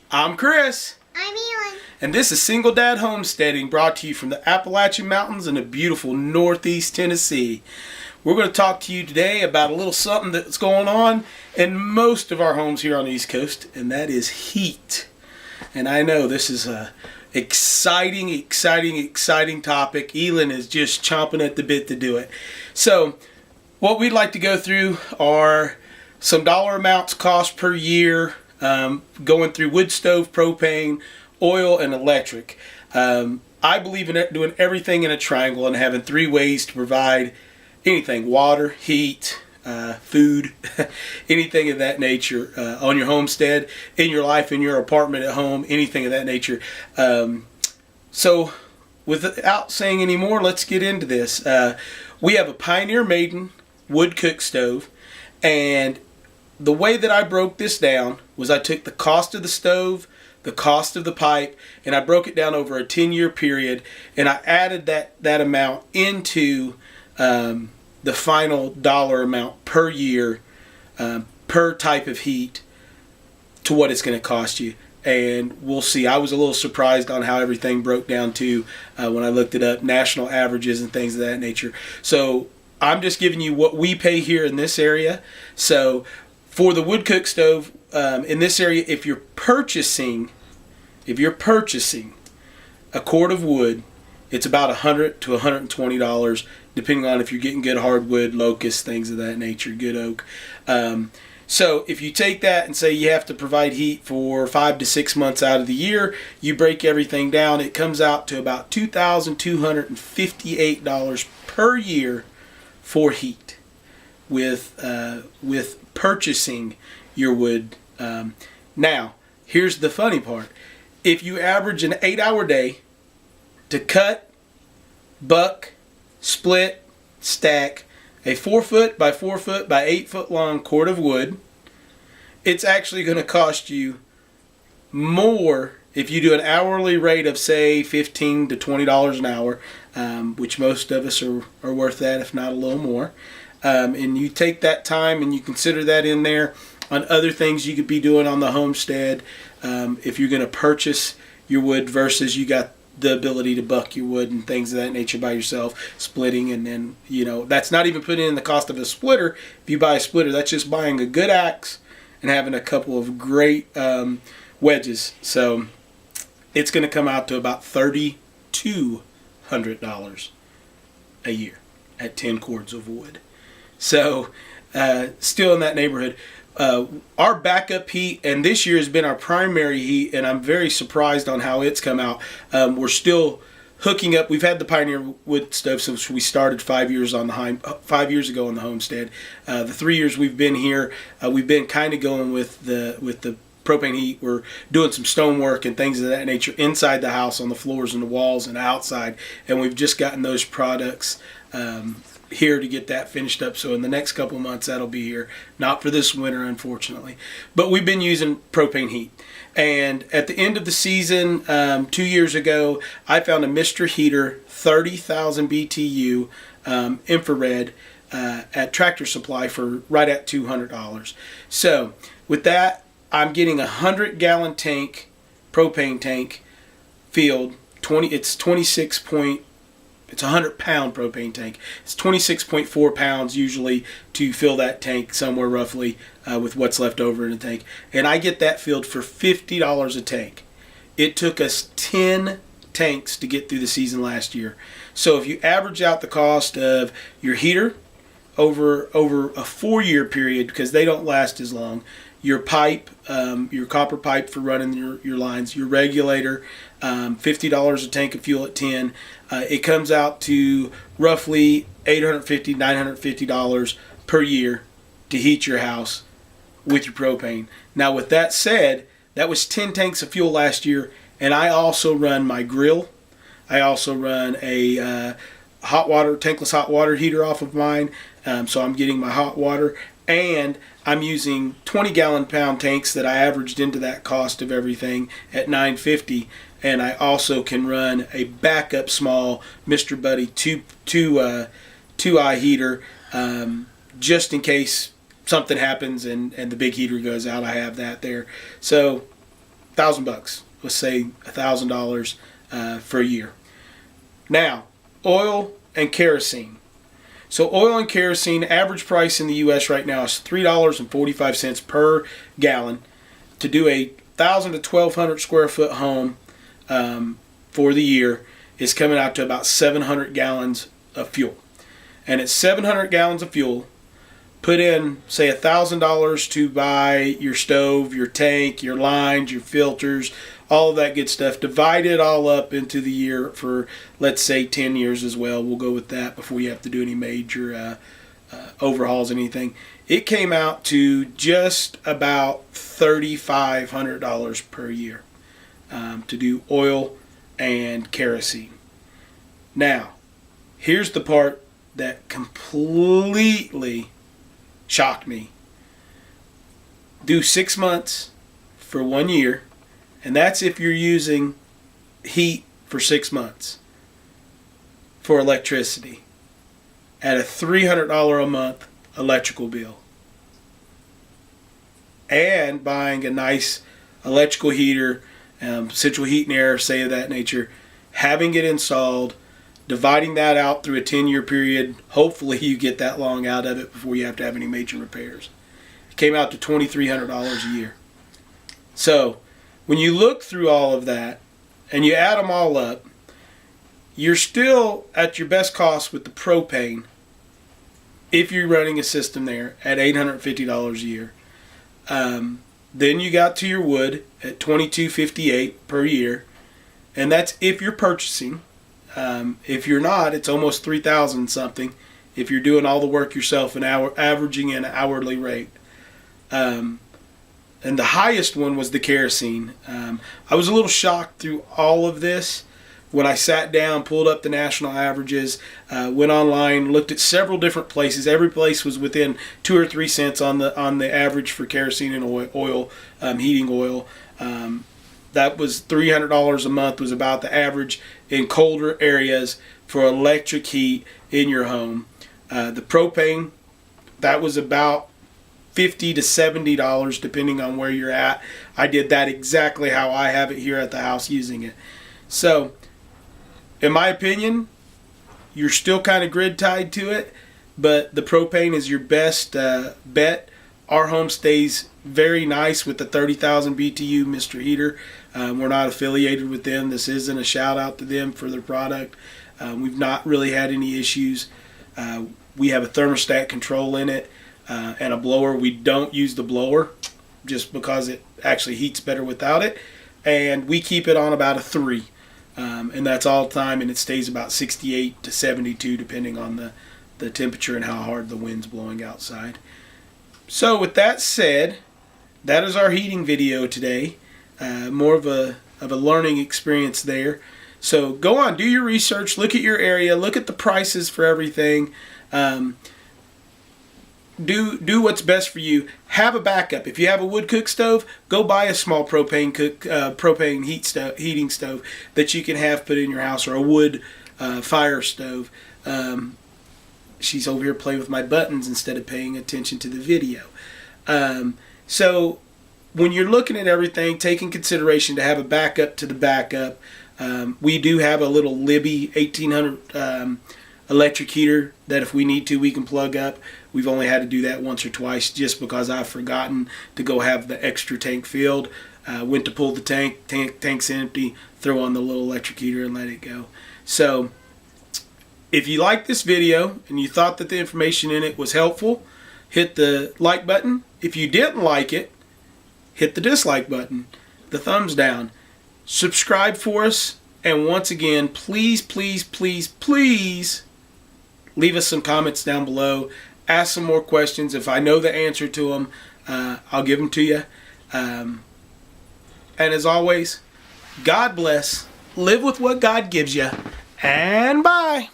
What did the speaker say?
I'm Chris. I'm Elyn. And this is Single Dad Homesteading, brought to you from the Appalachian Mountains in the beautiful Northeast Tennessee. We're going to talk to you today about a little something that's going on in most of our homes here on the East Coast, and that is heat. And I know this is a exciting topic. Elyn is just chomping at the bit to do it. So what we'd like to go through are some dollar amounts, cost per year, going through wood stove, propane, oil, and electric. I believe in doing everything in a triangle and having three ways to provide anything: water, heat, food, anything of that nature on your homestead, in your life, in your apartment at home, anything of that nature. So without saying any more, let's get into this. We have a Pioneer Maiden wood cook stove, and the way that I broke this down was I took the cost of the stove, the cost of the pipe, and I broke it down over a 10-year period, and I added that amount into the final dollar amount per year, per type of heat, to what it's going to cost you. And we'll see. I was a little surprised on how everything broke down to when I looked it up, national averages and things of that nature. So I'm just giving you what we pay here in this area. So for the wood cook stove in this area, if you're purchasing a cord of wood, it's about $100 to $120, depending on if you're getting good hardwood, locust, things of that nature, good oak. So if you take that and say you have to provide heat for 5 to 6 months out of the year, you break everything down, it comes out to about $2,258 per year for heat with purchasing your wood. Now, here's the funny part. If you average an 8-hour day to cut, buck, split, stack a 4-foot by 4-foot by 8-foot long cord of wood, it's actually going to cost you more if you do an hourly rate of, say, $15 to $20 an hour, which most of us are worth that, if not a little more. And you take that time and you consider that in there on other things you could be doing on the homestead, if you're going to purchase your wood versus you got the ability to buck your wood and things of that nature by yourself, splitting, and then, that's not even putting in the cost of a splitter. If you buy a splitter, that's just buying a good axe and having a couple of great wedges. So it's going to come out to about $3,200 a year at 10 cords of wood. So still in that neighborhood. Our backup heat, and this year has been our primary heat, and I'm very surprised on how it's come out. We're still hooking up. We've had the Pioneer wood stove since we started 5 years ago on the homestead. The 3 years we've been here, we've been kind of going with the propane heat. We're doing some stonework and things of that nature inside the house, on the floors and the walls and outside, and we've just gotten those products here to get that finished up. So in the next couple months that'll be here, not for this winter unfortunately, but we've been using propane heat. And at the end of the season 2 years ago, I found a Mr. Heater 30,000 BTU infrared at Tractor Supply for right at $200. So with that, I'm getting a 100-gallon tank, propane tank filled. It's a 100-pound propane tank. It's 26.4 pounds usually to fill that tank, somewhere roughly with what's left over in the tank. And I get that filled for $50 a tank. It took us 10 tanks to get through the season last year. So if you average out the cost of your heater over a 4-year period, because they don't last as long, your pipe, your copper pipe for running your lines, your regulator, $50 a tank of fuel at 10. It comes out to roughly $850, $950 per year to heat your house with your propane. Now, with that said, that was 10 tanks of fuel last year, and I also run my grill. I also run a tankless hot water heater off of mine, so I'm getting my hot water, and I'm using 20-gallon-pound tanks that I averaged into that cost of everything at $950. And I also can run a backup small Mr. Buddy 2i heater just in case something happens and the big heater goes out. I have that there. So $1,000. Let's say $1,000 for a year. Now, oil and kerosene. So oil and kerosene, average price in the U.S. right now is $3.45 per gallon. To do a 1,000 to 1,200 square foot home for the year is coming out to about 700 gallons of fuel. And it's 700 gallons of fuel. Put in, say, $1,000 to buy your stove, your tank, your lines, your filters, all of that good stuff. Divide it all up into the year for, let's say, 10 years as well. We'll go with that before you have to do any major overhauls, anything. It came out to just about $3,500 per year to do oil and kerosene. Now, here's the part that completely shocked me. Do 6 months for 1 year, and that's if you're using heat for 6 months for electricity at a $300 a month electrical bill. And buying a nice electrical heater, central heat and air, say of that nature, having it installed, dividing that out through a 10-year period. Hopefully you get that long out of it before you have to have any major repairs. It came out to $2,300 a year. So when you look through all of that and you add them all up, you're still at your best cost with the propane if you're running a system there at $850 a year. Then you got to your wood at $2,258 per year, and that's if you're purchasing. If you're not, it's almost $3,000 something if you're doing all the work yourself and averaging an hourly rate. And the highest one was the kerosene. I was a little shocked through all of this when I sat down, pulled up the national averages, went online, looked at several different places. Every place was within 2 or 3 cents on the average for kerosene and oil, heating oil. That was $300 a month was about the average in colder areas for electric heat in your home. The propane, that was about $50 to $70 depending on where you're at. I did that exactly how I have it here at the house using it. So, in my opinion, you're still kind of grid tied to it, but the propane is your best bet. Our home stays very nice with the 30,000 BTU Mr. Heater. We're not affiliated with them. This isn't a shout out to them for their product. We've not really had any issues. We have a thermostat control in it and a blower. We don't use the blower just because it actually heats better without it. And we keep it on about a 3. And that's all the time, and it stays about 68 to 72 depending on the temperature and how hard the wind's blowing outside. So with that said, that is our heating video today. More of a learning experience there. So go on, do your research, look at your area, look at the prices for everything. Do what's best for you. Have a backup. If you have a wood cook stove, go buy a small propane heating stove that you can have put in your house, or a wood fire stove. She's over here playing with my buttons instead of paying attention to the video. So when you're looking at everything, take in consideration to have a backup to the backup. We do have a little Libby 1800 electric heater that if we need to, we can plug up. We've only had to do that once or twice just because I've forgotten to go have the extra tank filled. Went to pull the tank's empty, throw on the little electric heater and let it go. So if you liked this video and you thought that the information in it was helpful, hit the like button. If you didn't like it, hit the dislike button, the thumbs down. Subscribe for us, and once again, please, please, please, please leave us some comments down below. Ask some more questions. If I know the answer to them, I'll give them to you. And as always, God bless. Live with what God gives you. And bye.